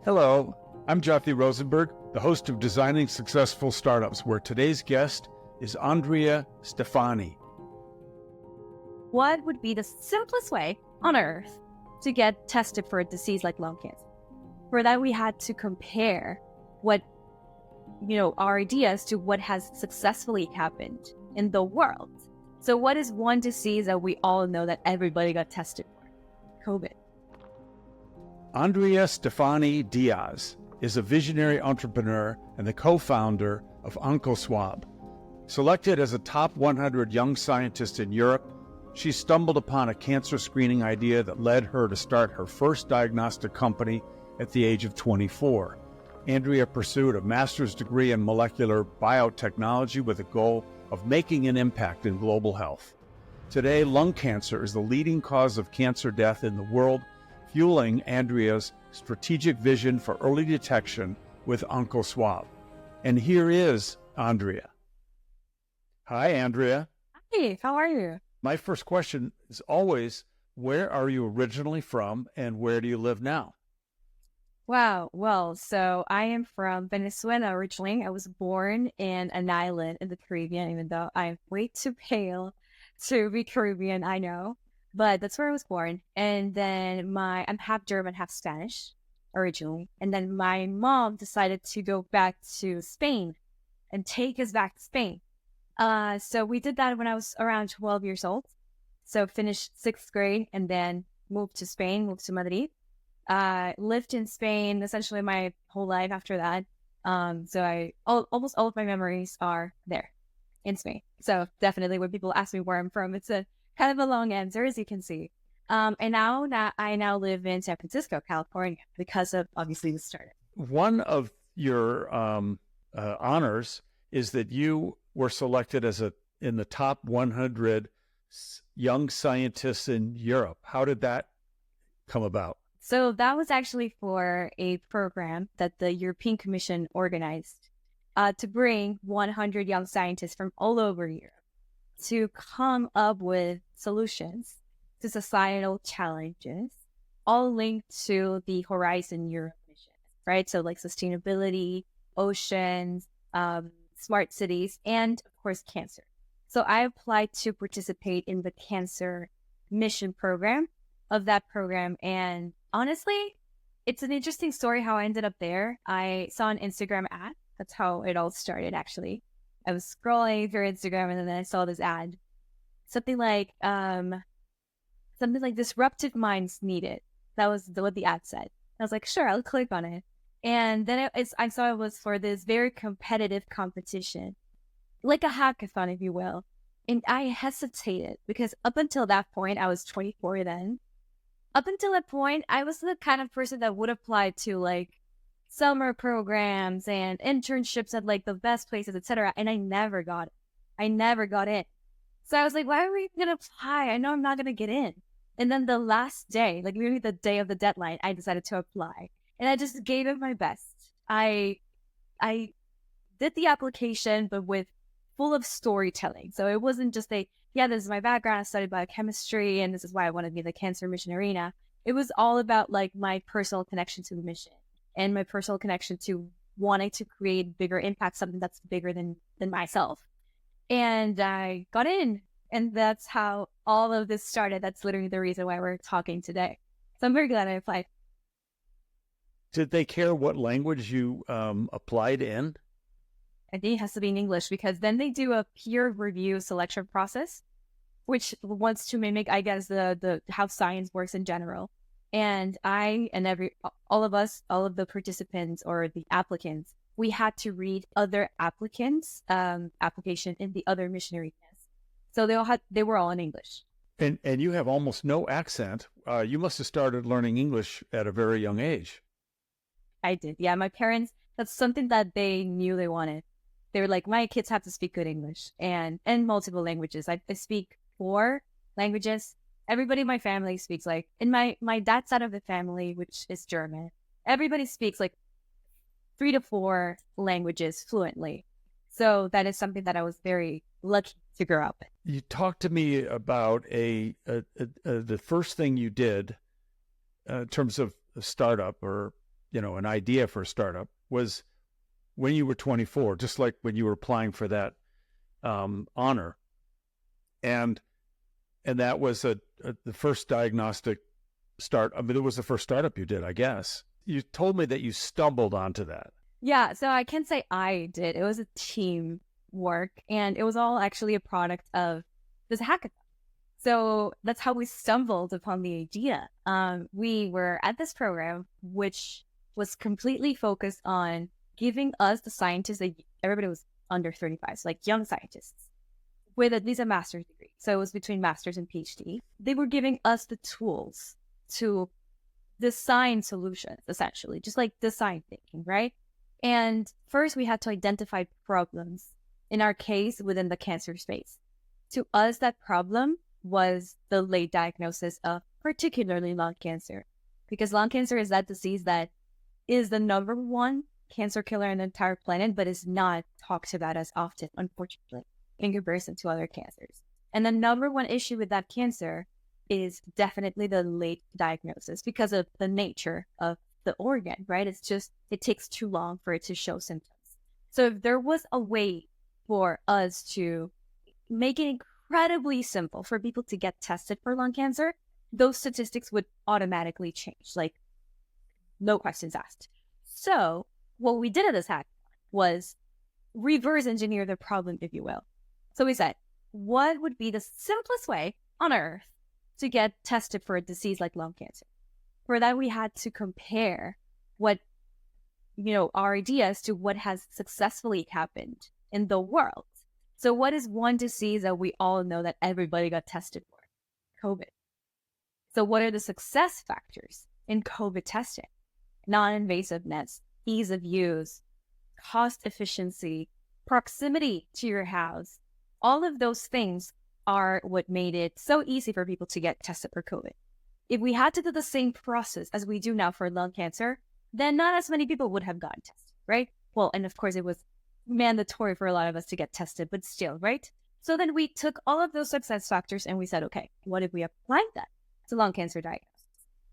Hello, I'm Jyoti Rosenberg, the host of Designing Successful Startups, where today's guest is Andrea Stephany. What would be the simplest way on earth to get tested for a disease like lung cancer? For that, we had to compare our ideas to what has successfully happened in the world. So what is one disease that we all know that everybody got tested for? COVID. Andrea Stephany Díaz is a visionary entrepreneur and the co-founder of OncoSwab. Selected as a top 100 young scientist in Europe, she stumbled upon a cancer screening idea that led her to start her first diagnostic company at the age of 24. Andrea pursued a master's degree in molecular biotechnology with a goal of making an impact in global health. Today, lung cancer is the leading cause of cancer death in the world, fueling Andrea's strategic vision for early detection with OncoSwab. And here is Andrea. Hi, Andrea. Hey, how are you? My first question is always, where are you originally from and where do you live now? Wow. Well, so I am from Venezuela originally. I was born in an island in the Caribbean, even though I'm way too pale to be Caribbean, I know. But that's where I was born. And then I'm half German, half Spanish originally. And then my mom decided to go back to Spain and take us back to Spain. So we did that when I was around 12 years old. So finished 6th grade and then moved to Spain, moved to Madrid. Lived in Spain essentially my whole life after that. So almost all of my memories are there in Spain. So definitely when people ask me where I'm from, it's a kind of a long answer, as you can see. And I now live in San Francisco, California, because of obviously the startup. One of your honors is that you were selected in the top 100 young scientists in Europe. How did that come about? So that was actually for a program that the European Commission organized to bring 100 young scientists from all over Europe to come up with solutions to societal challenges, all linked to the Horizon Europe mission, right? So like sustainability, oceans, smart cities, and of course, cancer. So I applied to participate in the cancer mission program of that program. And honestly, it's an interesting story how I ended up there. I saw an Instagram ad. That's how it all started, actually. I was scrolling through Instagram and then I saw this ad. Something like disruptive minds needed. That was what the ad said. I was like, sure, I'll click on it. And then I saw it was for this very competitive competition, like a hackathon, if you will. And I hesitated because up until that point, I was 24 then. Up until that point, I was the kind of person that would apply to like summer programs and internships at like the best places, etc. And I never got it. I never got in. So I was like, why are we going to apply? I know I'm not going to get in. And then the last day, like literally the day of the deadline, I decided to apply. And I just gave it my best. I did the application, but with full of storytelling. So it wasn't just this is my background. I studied biochemistry, and this is why I want to be in the cancer mission arena. It was all about like my personal connection to the mission and my personal connection to wanting to create bigger impact, something that's bigger than myself. And I got in, and that's how all of this started. That's literally the reason why we're talking today. So I'm very glad I applied. Did they care what language you applied in? I think it has to be in English because then they do a peer review selection process, which wants to mimic, I guess, the how science works in general. And all of the participants or the applicants, we had to read other applicants' application in the other missionary tests. So they were all in English. And you have almost no accent. You must have started learning English at a very young age. I did. Yeah, my parents, that's something that they knew they wanted. They were like, my kids have to speak good English and multiple languages. I speak 4 languages. Everybody in my family speaks like, in my dad's side of the family, which is German, everybody speaks like 3 to 4 languages fluently. So that is something that I was very lucky to grow up in. You talked to me about the first thing you did in terms of a startup or an idea for a startup was when you were 24, just like when you were applying for that honor. And that was the first diagnostic start. I mean, it was the first startup you did, I guess. You told me that you stumbled onto that. Yeah, so I can't say I did. It was a team work, and it was all actually a product of this hackathon. So that's how we stumbled upon the idea. We were at this program, which was completely focused on giving us, the scientists, everybody was under 35, so like young scientists, with at least a master's degree. So it was between master's and PhD. They were giving us the tools to design solutions, essentially, just like design thinking, right? And first we had to identify problems, in our case, within the cancer space. To us, that problem was the late diagnosis of particularly lung cancer, because lung cancer is that disease that is the number one cancer killer on the entire planet, but is not talked about as often, unfortunately, in comparison to other cancers. And the number one issue with that cancer is definitely the late diagnosis because of the nature of the organ, right? It takes too long for it to show symptoms. So if there was a way for us to make it incredibly simple for people to get tested for lung cancer, those statistics would automatically change, like no questions asked. So what we did at this hackathon was reverse engineer the problem, if you will. So we said, what would be the simplest way on earth to get tested for a disease like lung cancer? For that, we had to compare what, our ideas to what has successfully happened in the world. So what is one disease that we all know that everybody got tested for? COVID. So what are the success factors in COVID testing? Non-invasiveness, ease of use, cost efficiency, proximity to your house. All of those things are what made it so easy for people to get tested for COVID. If we had to do the same process as we do now for lung cancer, then not as many people would have gotten tested, right? Well, and of course it was mandatory for a lot of us to get tested, but still, right? So then we took all of those success factors and we said, okay, what if we applied that to lung cancer diagnosis?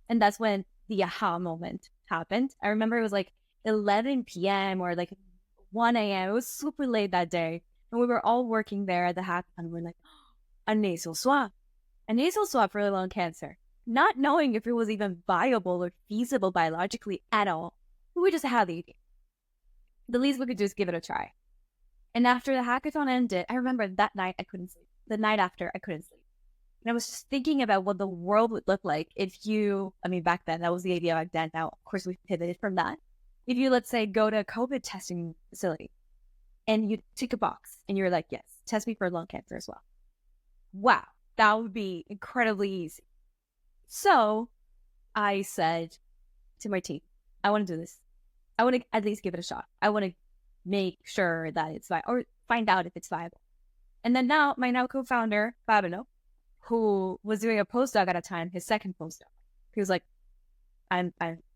And that's when the aha moment happened. I remember it was like 11 p.m. or like 1 a.m. It was super late that day. And we were all working there at the hackathon. And we're like, a nasal swab for lung cancer. Not knowing if it was even viable or feasible biologically at all. We just had the idea. The least we could do is give it a try. And after the hackathon ended, I remember that night I couldn't sleep. The night after, I couldn't sleep. And I was just thinking about what the world would look like if back then, that was the idea back then. Now, of course, we pivoted from that. If you, let's say, go to a COVID testing facility and you tick a box and you're like, yes, test me for lung cancer as well. Wow, that would be incredibly easy. So I said to my team, I want to do this. I want to at least give it a shot. I want to make sure that it's viable or find out if it's viable. And then my co-founder, Fabio, who was doing a postdoc at a time, his second postdoc, he was like, I'm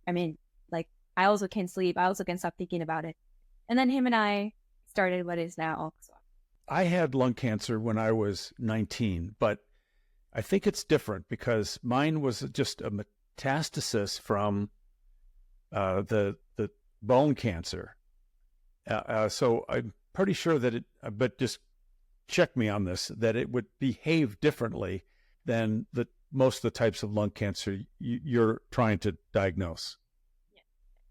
in. Like, I also can't sleep. I also can't stop thinking about it. And then him and I started what is now OncoSwap. I had lung cancer when I was 19, but I think it's different because mine was just a metastasis from the bone cancer. So I'm pretty sure that but just check me on this, that it would behave differently than most of the types of lung cancer you're trying to diagnose.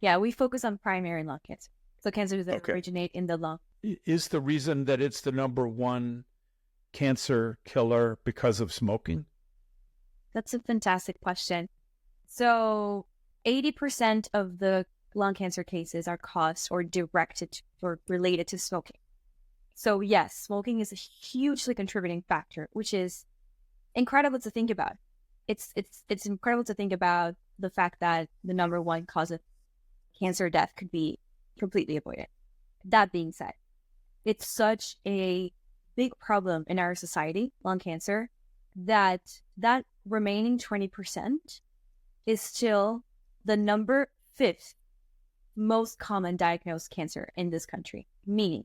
Yeah, we focus on primary lung cancer. So cancers that originate in the lung. Is the reason that it's the number one cancer killer because of smoking? That's a fantastic question. So 80% of the lung cancer cases are caused or directed or related to smoking. So yes, smoking is a hugely contributing factor, which is incredible to think about. It's incredible to think about the fact that the number one cause of cancer death could be completely avoided. That being said, it's such a big problem in our society, lung cancer, that remaining 20% is still the number 5th most common diagnosed cancer in this country, meaning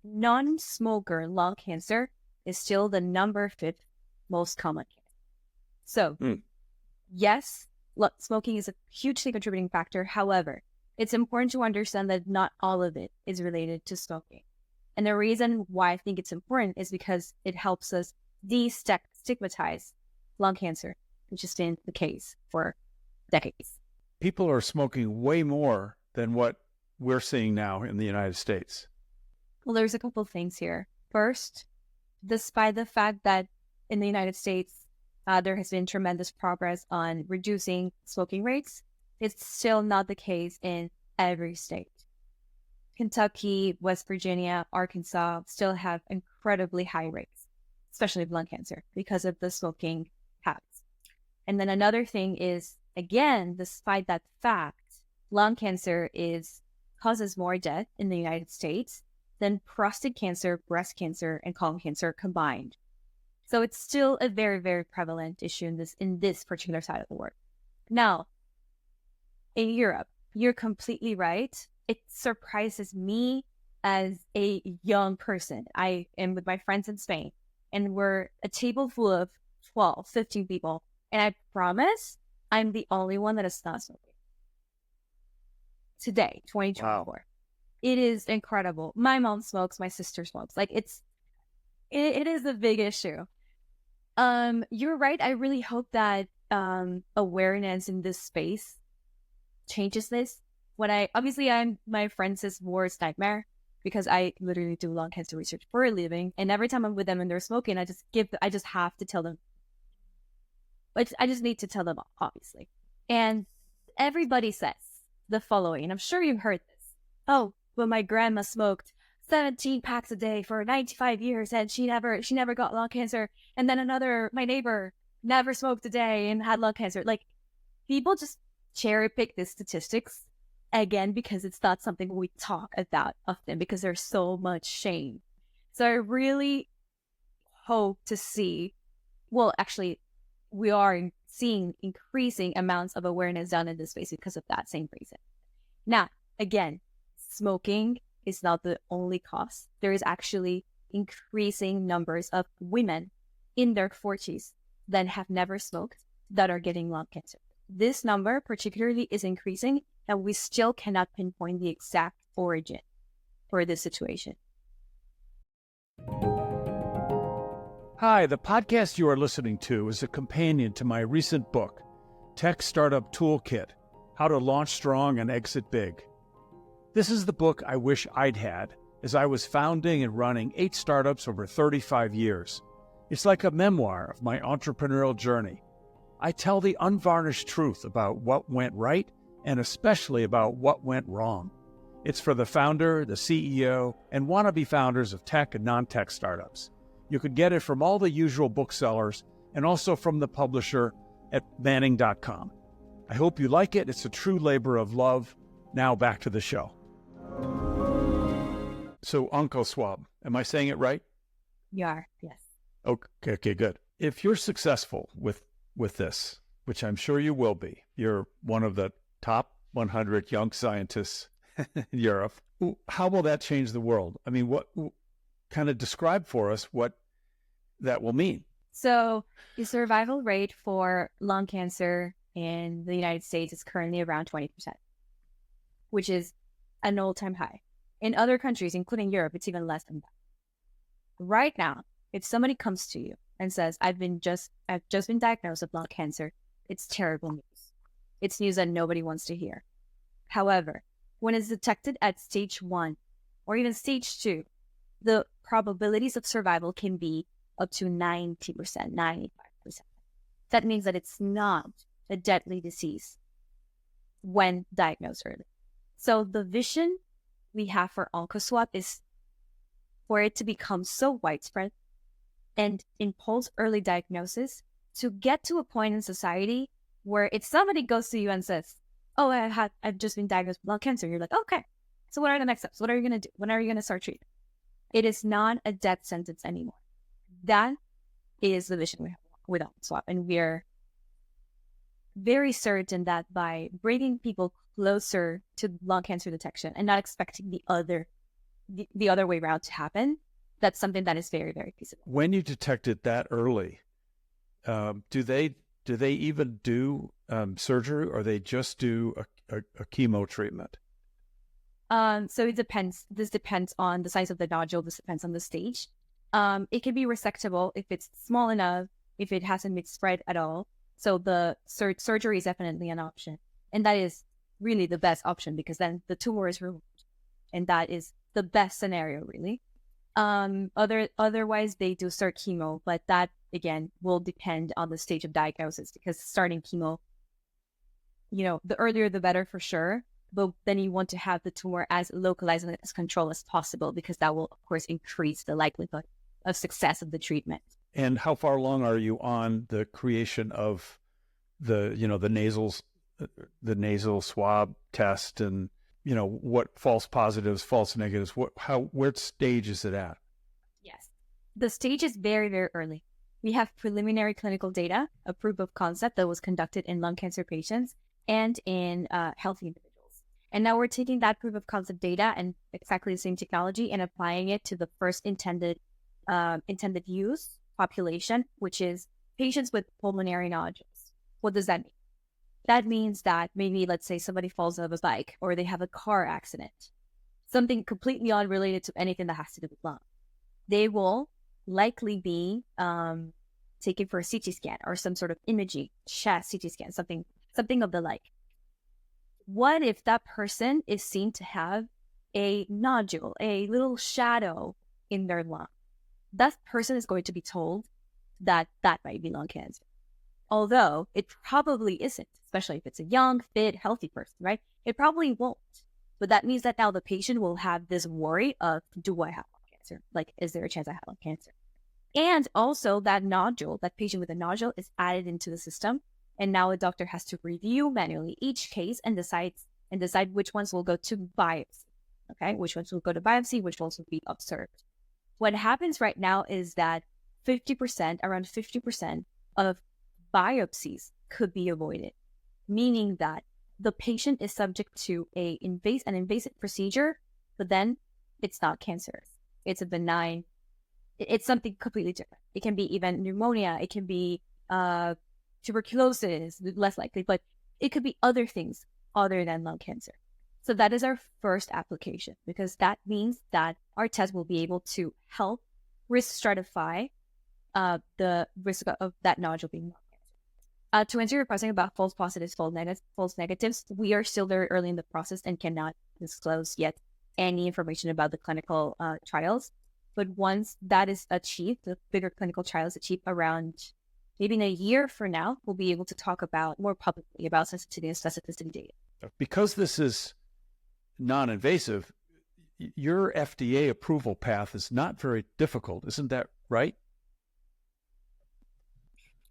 non-smoker lung cancer is still the number 5th most common cancer. So, yes, smoking is a hugely contributing factor. However, it's important to understand that not all of it is related to smoking. And the reason why I think it's important is because it helps us destigmatize lung cancer, which has been the case for decades. People are smoking way more than what we're seeing now in the United States. Well, there's a couple of things here. First, despite the fact that in the United States, there has been tremendous progress on reducing smoking rates, it's still not the case in every state. Kentucky, West Virginia, Arkansas still have incredibly high rates, especially of lung cancer, because of the smoking habits. And then another thing is, again, despite that fact, lung cancer causes more death in the United States than prostate cancer, breast cancer, and colon cancer combined. So it's still a very, very prevalent issue in this particular side of the world. Now, in Europe, you're completely right. It surprises me as a young person. I am with my friends in Spain, and we're a table full of 12, 15 people. And I promise I'm the only one that is not smoking. Today, 2024. Wow. It is incredible. My mom smokes, my sister smokes. Like it is a big issue. You're right. I really hope that awareness in this space changes this. I'm my friend's worst nightmare, because I literally do lung cancer research for a living, and every time I'm with them and they're smoking, I just have to tell them. I just need to tell them, obviously. And everybody says the following, and I'm sure you've heard this. Oh, well, my grandma smoked 17 packs a day for 95 years and she never got lung cancer. And then my neighbor never smoked a day and had lung cancer. Like, people just cherry pick the statistics, again, because it's not something we talk about often, because there's so much shame. So I really hope to see, we are seeing increasing amounts of awareness done in this space because of that same reason. Now, again, smoking is not the only cause. There is actually increasing numbers of women in their 40s that have never smoked that are getting lung cancer. This number particularly is increasing, and we still cannot pinpoint the exact origin for this situation. Hi, the podcast you are listening to is a companion to my recent book, Tech Startup Toolkit: How to Launch Strong and Exit Big. This is the book I wish I'd had, as I was founding and running 8 startups over 35 years. It's like a memoir of my entrepreneurial journey. I tell the unvarnished truth about what went right, and especially about what went wrong. It's for the founder, the CEO, and wannabe founders of tech and non-tech startups. You could get it from all the usual booksellers and also from the publisher at Manning.com. I hope you like it. It's a true labor of love. Now back to the show. So OncoSwab, am I saying it right? You are, yes. Okay, good. If you're successful with this, which I'm sure you will be, you're one of the top 100 young scientists in Europe. How will that change the world? I mean, what kind of describe for us what that will mean? So the survival rate for lung cancer in the United States is currently around 20%, which is an all-time high. In other countries, including Europe, it's even less than that. Right now, if somebody comes to you and says, I've just been diagnosed with lung cancer, it's terrible news. It's news that nobody wants to hear. However, when it's detected at stage 1 or even stage 2, the probabilities of survival can be up to 90%, 95%. That means that it's not a deadly disease when diagnosed early. So the vision we have for OncoSwap is for it to become so widespread and impulse early diagnosis to get to a point in society where if somebody goes to you and says, oh, I've just been diagnosed with lung cancer, you're like, okay, so what are the next steps? What are you going to do? When are you going to start treatment? It is not a death sentence anymore. That is the vision we have with OncoSwap. And we're very certain that by bringing people closer to lung cancer detection and not expecting the other way around to happen, that's something that is very, very feasible. When you detect it that early, do they even do surgery, or they just do a chemo treatment? So it depends. This depends on the size of the nodule. This depends on the stage. It can be resectable if it's small enough, if it hasn't been spread at all. So the surgery is definitely an option. And that is really the best option because then the tumor is removed. And that is the best scenario, really. Otherwise, they do start chemo, but that, again, will depend on the stage of diagnosis because starting chemo, the earlier the better for sure. But then you want to have the tumor as localized and as controlled as possible because that will, of course, increase the likelihood of success of the treatment. And how far along are you on the creation of the nasal swab test and, what false positives, false negatives, what stage is it at? Yes. The stage is very, very early. We have preliminary clinical data, a proof of concept that was conducted in lung cancer patients and in healthy individuals. And now we're taking that proof of concept data and exactly the same technology and applying it to the first intended use population, which is patients with pulmonary nodules. What does that mean? That means that maybe, let's say, somebody falls off a bike or they have a car accident, something completely unrelated to anything that has to do with lung. They will likely be taken for a CT scan or some sort of imaging, chest CT scan, something of the like. What if that person is seen to have a nodule, a little shadow in their lung? That person is going to be told that that might be lung cancer. Although it probably isn't, especially if it's a young, fit, healthy person, right? It probably won't. But that means that now the patient will have this worry of, do I have lung cancer? Like, is there a chance I have lung cancer? And also that nodule, that patient with a nodule is added into the system. And now a doctor has to review manually each case and decide which ones will go to biopsy. Okay, which ones will go to biopsy, which ones will be observed. What happens right now is that around 50% of biopsies could be avoided, meaning that the patient is subject to an invasive procedure, but then it's not cancerous. It's a benign, it's something completely different. It can be even pneumonia, it can be tuberculosis, less likely, but it could be other things other than lung cancer. So that is our first application because that means that our test will be able to help risk stratify the risk of that nodule being lung cancer. To answer your question about false positives, false negatives, we are still very early in the process and cannot disclose yet any information about the clinical trials. But once that is achieved, the bigger clinical trials achieved around maybe in a year from now, we'll be able to talk about more publicly about sensitivity and specificity data. Because this is non-invasive, your FDA approval path is not very difficult. Isn't that right?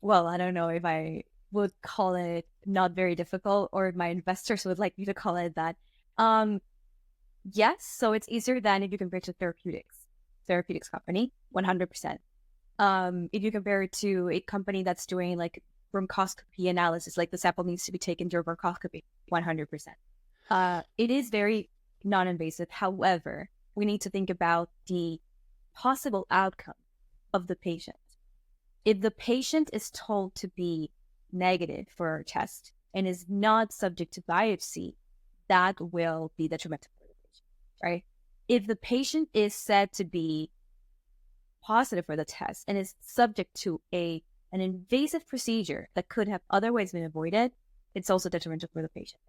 Well, I don't know if I would call it not very difficult or if my investors would like me to call it that. Yes, so it's easier than if you compare to therapeutics company, 100%. If you compare it to a company that's doing like bronchoscopy analysis, like the sample needs to be taken during bronchoscopy, 100%. It is very non-invasive. However, we need to think about the possible outcome of the patient. If the patient is told to be negative for our test and is not subject to biopsy, that will be detrimental for the patient, right? If the patient is said to be positive for the test and is subject to an invasive procedure that could have otherwise been avoided, it's also detrimental for the patient.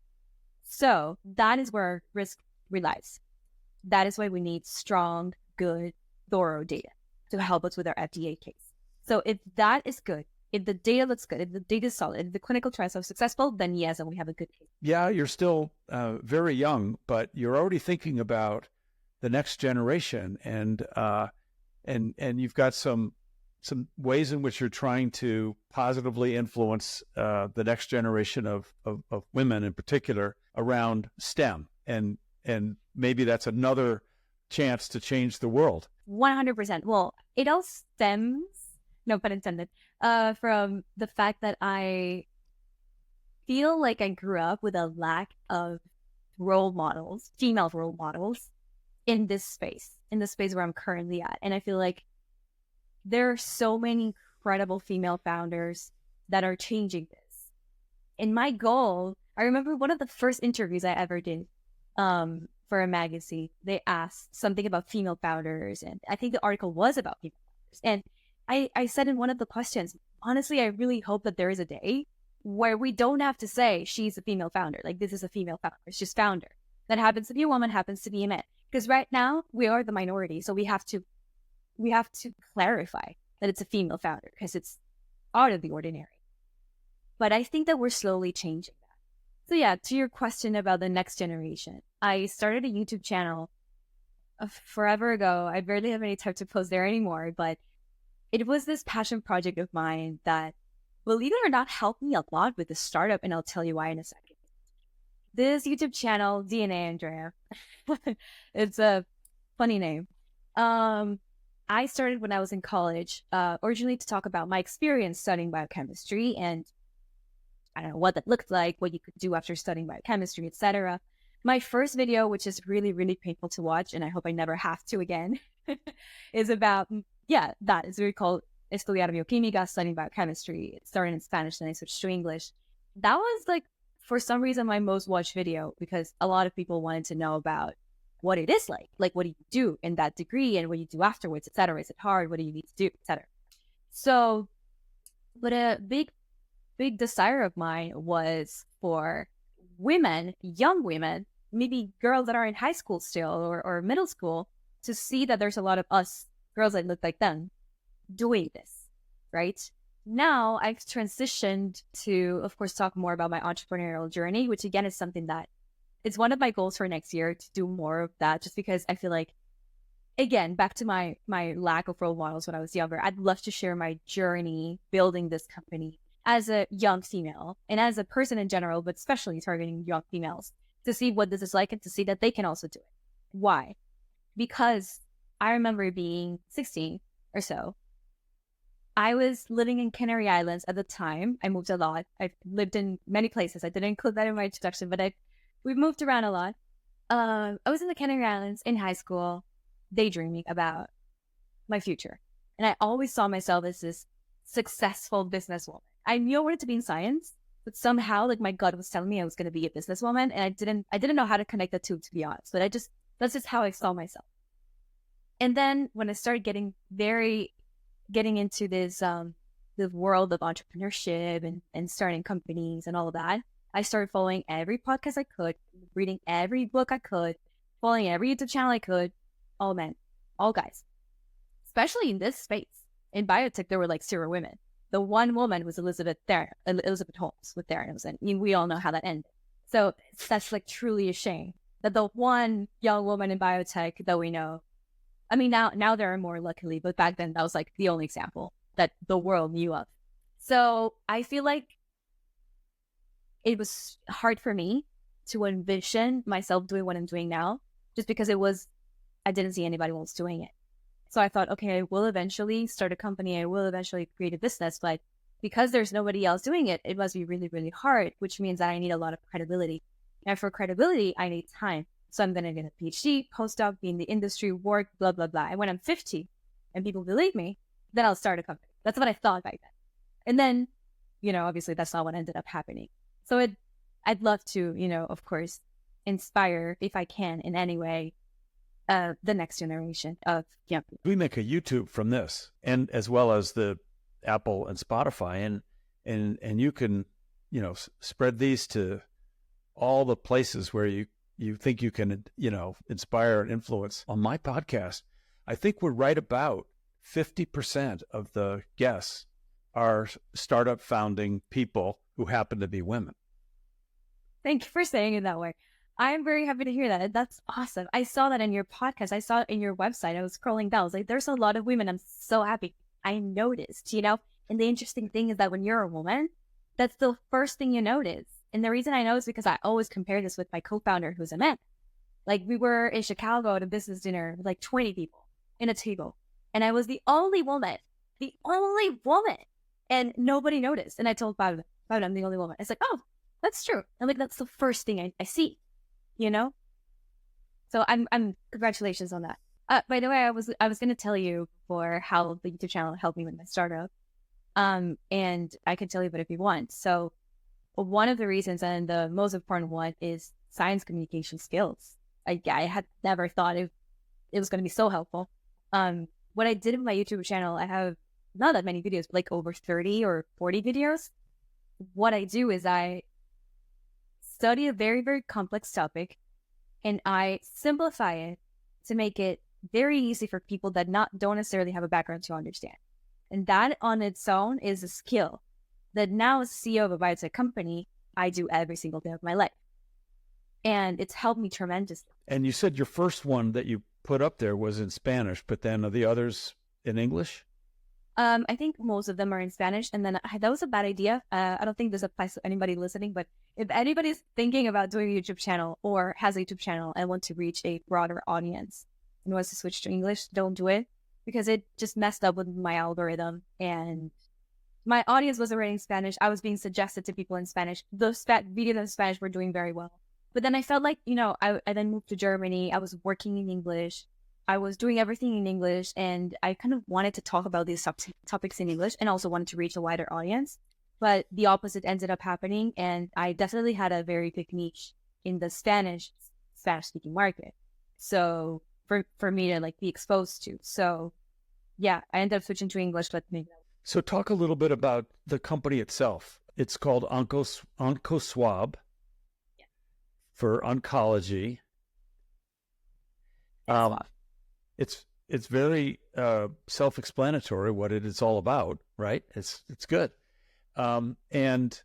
So that is where our risk relies. That is why we need strong, good, thorough data to help us with our FDA case. So if that is good, if the data looks good, if the data is solid, if the clinical trials are successful, then yes, and we have a good case. Yeah, you're still very young, but you're already thinking about the next generation, and you've got some ways in which you're trying to positively influence the next generation of women in particular around STEM, and maybe that's another chance to change the world. 100%. Well, it all stems, no pun intended, from the fact that I feel like I grew up with a lack of role models, female role models, in this space where I'm currently at. And I feel like there are so many incredible female founders that are changing this. And my goal, I remember one of the first interviews I ever did for a magazine. They asked something about female founders, and I think the article was about female founders. And I said in one of the questions, honestly, I really hope that there is a day where we don't have to say she's a female founder. Like, this is a female founder. It's just founder. That happens to be a woman, happens to be a man. Because right now we are the minority. So we have to clarify that it's a female founder because it's out of the ordinary. But I think that we're slowly changing that. So yeah, to your question about the next generation, I started a YouTube channel forever ago. I barely have any time to post there anymore, but it was this passion project of mine that, believe it or not, helped me a lot with the startup, and I'll tell you why in a second. This YouTube channel, DNAndrea, it's a funny name. I started when I was in college, originally to talk about my experience studying biochemistry and I don't know what that looked like, what you could do after studying biochemistry, etc. My first video, which is really, really painful to watch, and I hope I never have to again, is about, that is really called Estudiar Bioquímica, studying biochemistry. It started in Spanish, then I switched to English. That was like, for some reason, my most watched video because a lot of people wanted to know about what it is like what do you do in that degree and what you do afterwards, etc. Is it hard? What do you need to do, etc. So, but a big desire of mine was for women, young women, maybe girls that are in high school still or middle school, to see that there's a lot of us girls that look like them doing this, right? Now I've transitioned to, of course, talk more about my entrepreneurial journey, which again is something that it's one of my goals for next year to do more of that, just because I feel like, again, back to my lack of role models when I was younger, I'd love to share my journey building this company as a young female and as a person in general, but especially targeting young females, to see what this is like and to see that they can also do it. Why? Because I remember being 16 or so. I was living in Canary Islands at the time. I moved a lot. I've lived in many places. I didn't include that in my introduction, but we've moved around a lot. I was in the Canary Islands in high school, daydreaming about my future. And I always saw myself as this successful businesswoman. I knew I wanted to be in science, but somehow like my gut was telling me I was going to be a businesswoman. And I didn't know how to connect the two, to be honest, but that's just how I saw myself. And then when I started getting into this, the world of entrepreneurship and starting companies and all of that, I started following every podcast I could, reading every book I could, following every YouTube channel I could, all men, all guys. Especially in this space. In biotech, there were like 0 women. The one woman was Elizabeth Holmes with Theranos, and we all know how that ended. So that's like truly a shame that the one young woman in biotech that we know, I mean, now there are more, luckily, but back then that was like the only example that the world knew of. So I feel like it was hard for me to envision myself doing what I'm doing now, just because I didn't see anybody else doing it. So I thought, okay, I will eventually start a company. I will eventually create a business, but because there's nobody else doing it, it must be really, really hard, which means that I need a lot of credibility. And for credibility, I need time. So I'm going to get a PhD, postdoc, be in the industry, work, blah, blah, blah. And when I'm 50 and people believe me, then I'll start a company. That's what I thought back then. And then, obviously that's not what ended up happening. So I'd love to, of course, inspire, if I can in any way, the next generation of young people. We make a YouTube from this, and as well as the Apple and Spotify, and you can, spread these to all the places where you think you can, inspire and influence. On my podcast, I think we're right about 50% of the guests are startup founding people who happen to be women. Thank you for saying it that way. I'm very happy to hear that. That's awesome. I saw that in your podcast. I saw it in your website. I was scrolling down. I was like, there's a lot of women. I'm so happy. I noticed, And the interesting thing is that when you're a woman, that's the first thing you notice. And the reason I know is because I always compare this with my co-founder, who's a man. Like, we were in Chicago at a business dinner with like 20 people in a table. And I was the only woman. And nobody noticed. And I told Pablo, I'm the only woman. It's like, oh, that's true. And like, that's the first thing I see. So I'm congratulations on that. By the way, I was going to tell you before how the YouTube channel helped me with my startup. And I can tell you, but if you want. So one of the reasons, and the most important one, is science communication skills. I had never thought it was going to be so helpful. What I did in my YouTube channel, I have not that many videos, but like over 30 or 40 videos. What I do is I study a very, very complex topic and I simplify it to make it very easy for people that don't necessarily have a background to understand. And that on its own is a skill that now as CEO of a biotech company, I do every single day of my life. And it's helped me tremendously. And you said your first one that you put up there was in Spanish, but then are the others in English? I think most of them are in Spanish, and then that was a bad idea. I don't think this applies to anybody listening, but if anybody's thinking about doing a YouTube channel or has a YouTube channel and want to reach a broader audience and wants to switch to English, don't do it, because it just messed up with my algorithm. And my audience was already in Spanish. I was being suggested to people in Spanish. Those videos in Spanish were doing very well. But then I felt like, I then moved to Germany. I was working in English. I was doing everything in English, and I kind of wanted to talk about these topics in English and also wanted to reach a wider audience. But the opposite ended up happening, and I definitely had a very big niche in the Spanish-speaking market. So for me to be exposed to. So yeah, I ended up switching to English, but maybe. So talk a little bit about the company itself. It's called OncoSwab for oncology. It's very self-explanatory what it is all about, right? It's good. And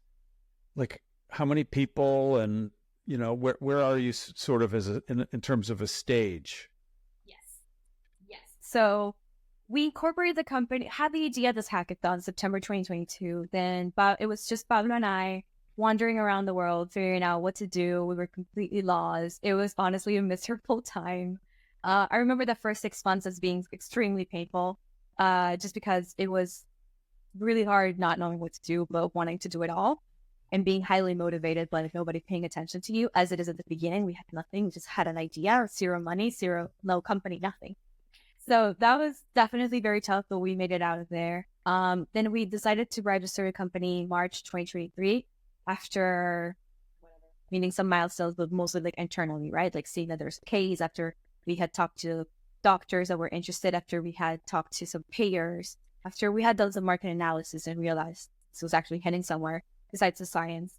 how many people, and where are you sort of in terms of a stage? Yes. So we incorporated the company, had the idea of this hackathon September 2022. Then it was just Pablo and I wandering around the world, figuring out what to do. We were completely lost. It was honestly a miserable time. I remember the first 6 months as being extremely painful, just because it was really hard not knowing what to do, but wanting to do it all and being highly motivated, but nobody paying attention to you, as it is at the beginning. We had nothing, we just had an idea, zero money, no company, nothing. So that was definitely very tough, but we made it out of there. Then we decided to register a company March 2023 after meeting some milestones, but mostly internally, right? Seeing that there's a case, after we had talked to doctors that were interested, after we had talked to some payers, after we had done some market analysis and realized this was actually heading somewhere besides the science.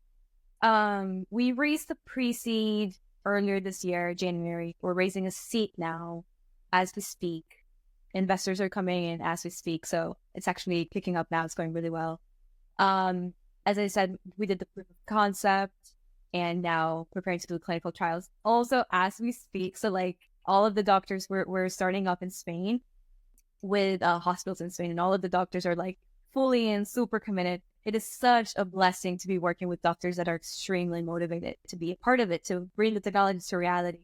We raised the pre-seed earlier this year, January. We're raising a seed now as we speak. Investors are coming in as we speak. So it's actually picking up now. It's going really well. As I said, we did the proof of concept and now preparing to do clinical trials also as we speak. So all of the doctors, we're starting up in Spain with hospitals in Spain, and all of the doctors are fully and super committed. It is such a blessing to be working with doctors that are extremely motivated to be a part of it, to bring the technology to reality.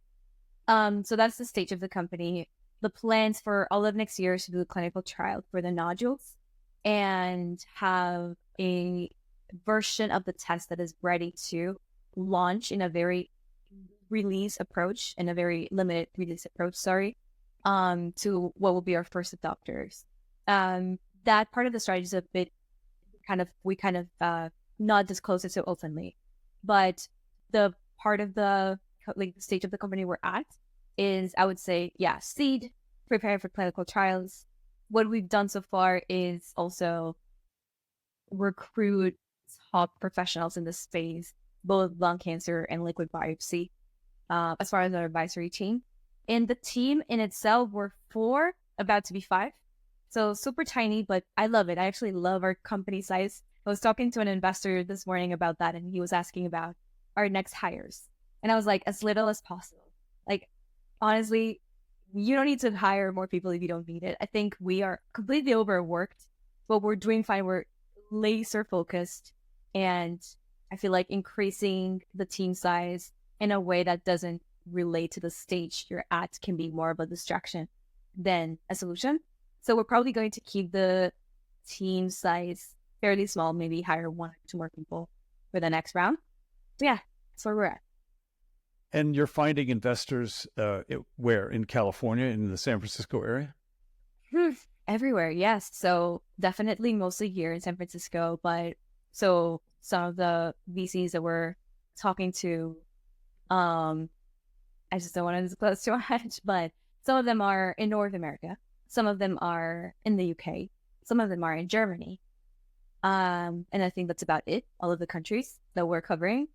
So that's the stage of the company. The plans for all of next year is to do a clinical trial for the nodules and have a version of the test that is ready to launch in a very release approach, in a very limited release approach, to what will be our first adopters. That part of the strategy is a bit we not disclose it so openly, but the part of the stage of the company we're at is, I would say, seed, prepare for clinical trials. What we've done so far is also recruit top professionals in this space, both lung cancer and liquid biopsy, as far as our advisory team. And the team in itself, we're 4, about to be 5. So super tiny, but I love it. I actually love our company size. I was talking to an investor this morning about that, and he was asking about our next hires. And I was like, as little as possible. Honestly, you don't need to hire more people if you don't need it. I think we are completely overworked, but we're doing fine. We're laser focused. And I feel like increasing the team size in a way that doesn't relate to the stage you're at can be more of a distraction than a solution. So we're probably going to keep the team size fairly small, maybe hire 1 or 2 more people for the next round. So yeah, that's where we're at. And you're finding investors where? In California, in the San Francisco area? Everywhere, yes. So definitely mostly here in San Francisco, but so some of the VCs that we're talking to, I just don't want to disclose too much, but some of them are in North America. Some of them are in the UK. Some of them are in Germany. And I think that's about it, all of the countries that we're covering.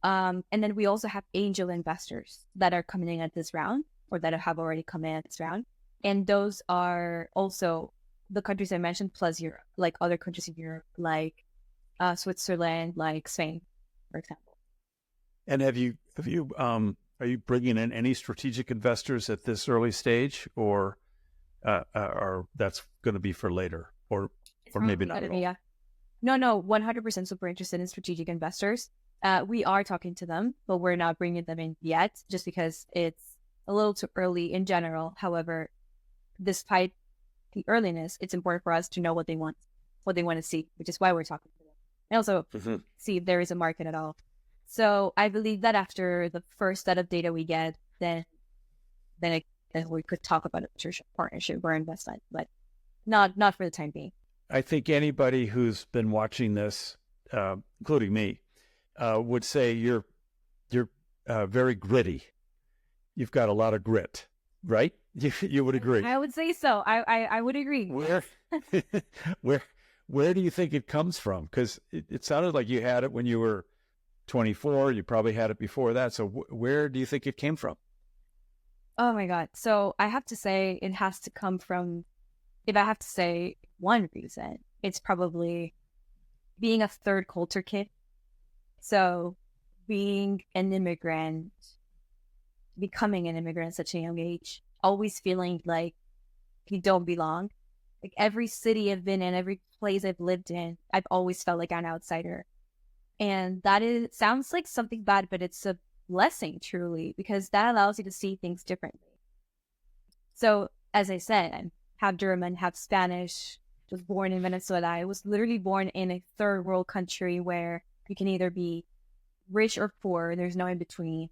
And then we also have angel investors that are coming in at this round, or that have already come in at this round. And those are also the countries I mentioned, plus Europe, like other countries in Europe, like Switzerland, like Spain, for example. And are you bringing in any strategic investors at this early stage, or that's going to be for later, or maybe not at all? Yeah. No, 100% super interested in strategic investors. We are talking to them, but we're not bringing them in yet, just because it's a little too early in general. However, despite the earliness, it's important for us to know what they want to see, which is why we're talking to them. And also see if there is a market at all. So I believe that after the first set of data we get, then we could talk about a partnership or investment, but not for the time being. I think anybody who's been watching this, including me, would say you're very gritty. You've got a lot of grit, right? You would agree. I would say so. I would agree. Where do you think it comes from? Because it sounded like you had it when you were 24. You probably had it before that. So where do you think it came from? Oh my God. So I have to say it has to come from, if I have to say one reason, it's probably being a third culture kid. So being an immigrant, becoming an immigrant at such a young age, always feeling like you don't belong. Like every city I've been in, every place I've lived in, I've always felt like an outsider. And sounds like something bad, but it's a blessing truly, because that allows you to see things differently. So as I said, I'm half German, half Spanish, was born in Venezuela. I was literally born in a third world country where you can either be rich or poor. There's no in between.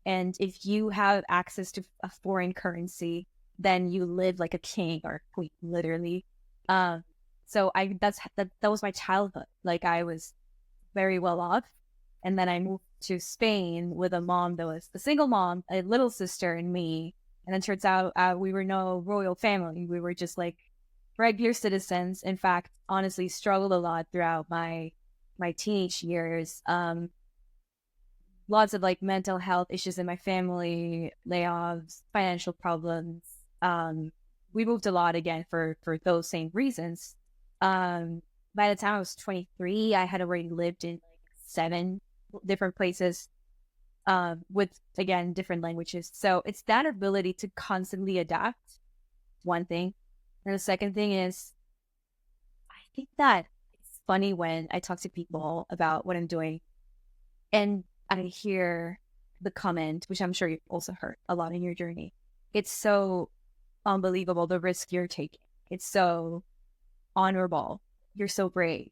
And if you have access to a foreign currency, then you live like a king or queen, literally. So that was my childhood. Like I was very well off. And then I moved to Spain with a mom that was a single mom, a little sister, and me. And then turns out we were no royal family. We were just like regular citizens. In fact, honestly, struggled a lot throughout my teenage years. Lots of like mental health issues in my family, layoffs, financial problems. We moved a lot again for those same reasons. By the time I was 23, I had already lived in like 7 different places, with again different languages. So it's that ability to constantly adapt, one thing. And the second thing is, I think that it's funny when I talk to people about what I'm doing, and I hear the comment, which I'm sure you've also heard a lot in your journey. It's so unbelievable, the risk you're taking. It's so honorable. You're so brave,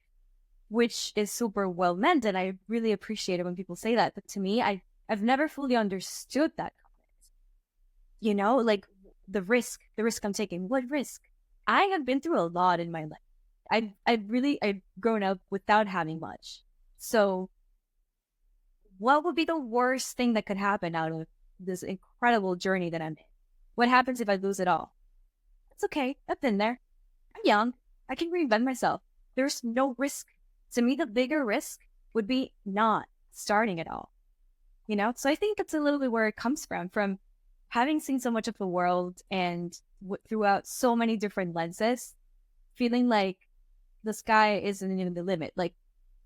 which is super well meant. And I really appreciate it when people say that. But to me, I've never fully understood that comment. You know, like the risk I'm taking. What risk? I have been through a lot in my life. I've grown up without having much. So what would be the worst thing that could happen out of this incredible journey that I'm in? What happens if I lose it all? It's okay. I've been there. I'm young. I can reinvent myself. There's no risk. To me, the bigger risk would be not starting it all. You know? So I think that's a little bit where it comes from having seen so much of the world and throughout so many different lenses, feeling like the sky isn't even the limit. Like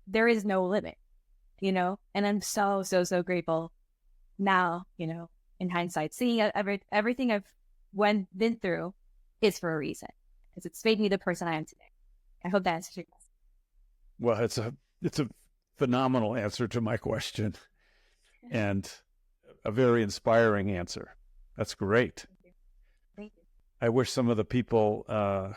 there is no limit. You know, and I'm so grateful now, you know, in hindsight, seeing everything I've been through is for a reason, because it's made me the person I am today. I hope that answers your question. Well, it's a phenomenal answer to my question, and a very inspiring answer. That's great. Thank you. I wish some of the people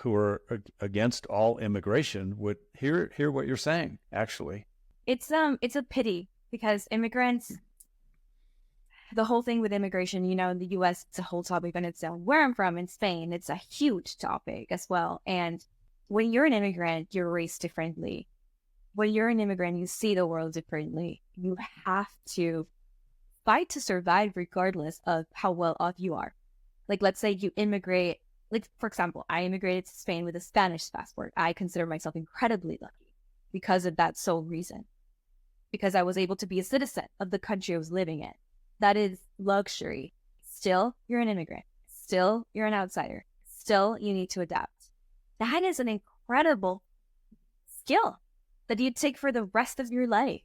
who are against all immigration would hear what you're saying, actually. It's a pity, because immigrants, the whole thing with immigration, you know, in the US, it's a whole topic on its own. Where I'm from in Spain, it's a huge topic as well. And when you're an immigrant, you're raised differently. When you're an immigrant, you see the world differently. You have to fight to survive regardless of how well off you are. Like, let's say you immigrate, like, for example, I immigrated to Spain with a Spanish passport. I consider myself incredibly lucky because of that sole reason, because I was able to be a citizen of the country I was living in. That is luxury. Still, you're an immigrant. Still, you're an outsider. Still, you need to adapt. That is an incredible skill that you take for the rest of your life.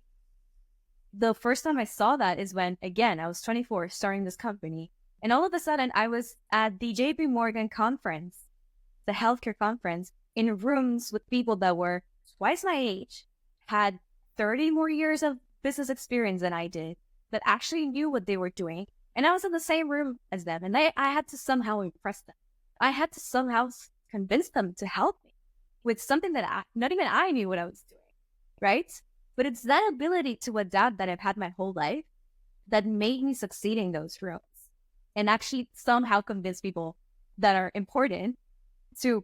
The first time I saw that is when, again, I was 24, starting this company. And all of a sudden, I was at the JP Morgan conference, the healthcare conference, in rooms with people that were twice my age, had 30 more years of business experience than I did, that actually knew what they were doing. And I was in the same room as them. And I had to somehow impress them. I had to somehow convince them to help me with something that not even I knew what I was doing, right? But it's that ability to adapt that I've had my whole life that made me succeed in those rooms and actually somehow convince people that are important to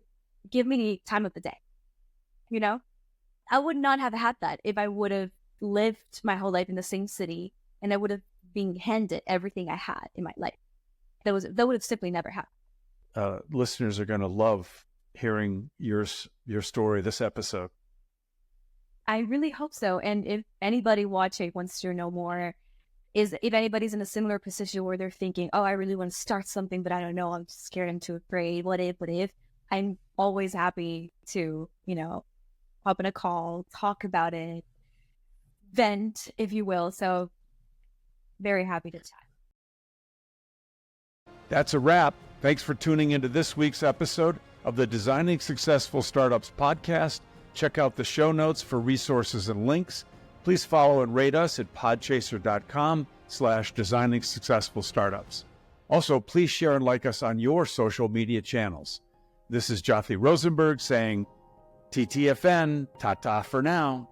give me the time of the day. You know, I would not have had that if I would have lived my whole life in the same city and I would have been handed everything I had in my life. That would have simply never happened. Listeners are going to love hearing your story this episode. I really hope so. And if anybody watching wants to know more, if anybody's in a similar position where they're thinking, oh, I really want to start something, but I don't know, I'm scared, I'm too afraid, what if, I'm always happy to, hop in a call, talk about it, vent, if you will. So very happy to chat. That's a wrap. Thanks for tuning into this week's episode of the Designing Successful Startups podcast. Check out the show notes for resources and links. Please follow and rate us at podchaser.com/designing successful startups. Also, please share and like us on your social media channels. This is Jothi Rosenberg saying, TTFN, ta-ta for now.